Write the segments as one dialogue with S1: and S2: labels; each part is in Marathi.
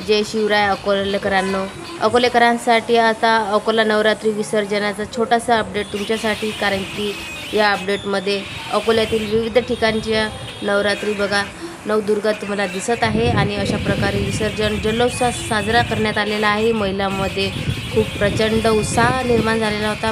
S1: जय शिवराय अकोलेकरांनो. अकोलेकरांसाठी आता अकोला नवरात्री विसर्जनाचा छोटासा अपडेट तुमच्यासाठी, कारण की या अपडेटमध्ये अकोल्यातील विविध ठिकाणच्या नवरात्री बघा नवदुर्गा तुम्हाला दिसत आहे आणि अशा प्रकारे विसर्जन जल्लोषात साजरा करण्यात आलेला आहे. महिलांमध्ये खूप प्रचंड उत्साह निर्माण झालेला होता.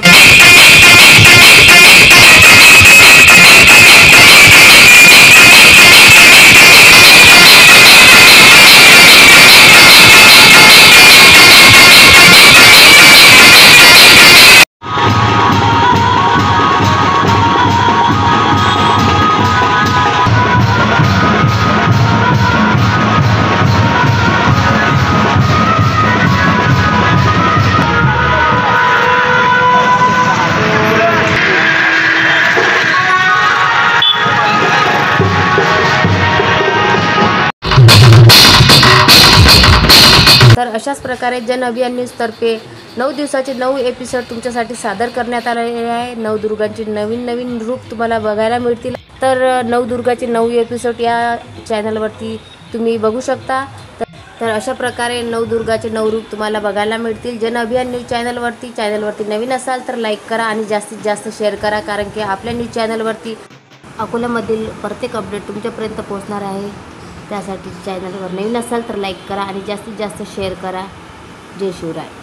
S1: तर अशाच प्रकारे जन अभियान न्यूजतर्फे 9 दिवसाचे 9 एपिसोड तुमच्यासाठी सादर करण्यात आलेले आहे. नवदुर्गांचे नवीन रूप तुम्हाला बघायला मिळतील. तर नवदुर्गाचे 9 एपिसोड या चॅनलवरती तुम्ही बघू शकता. तर अशा प्रकारे नवदुर्गाचे 9 रूप तुम्हाला बघायला मिळतील जन अभियान न्यूज चॅनलवरती नवीन असाल तर लाईक करा आणि जास्तीत जास्त शेअर करा, कारण की आपल्या न्यूज चॅनलवरती अकोल्यामधील प्रत्येक अपडेट तुमच्यापर्यंत पोहोचणार आहे. त्यासाठी चॅनलवर नवीन असाल तर लाईक करा आणि जास्तीत जास्त शेअर करा. जय शिवराय.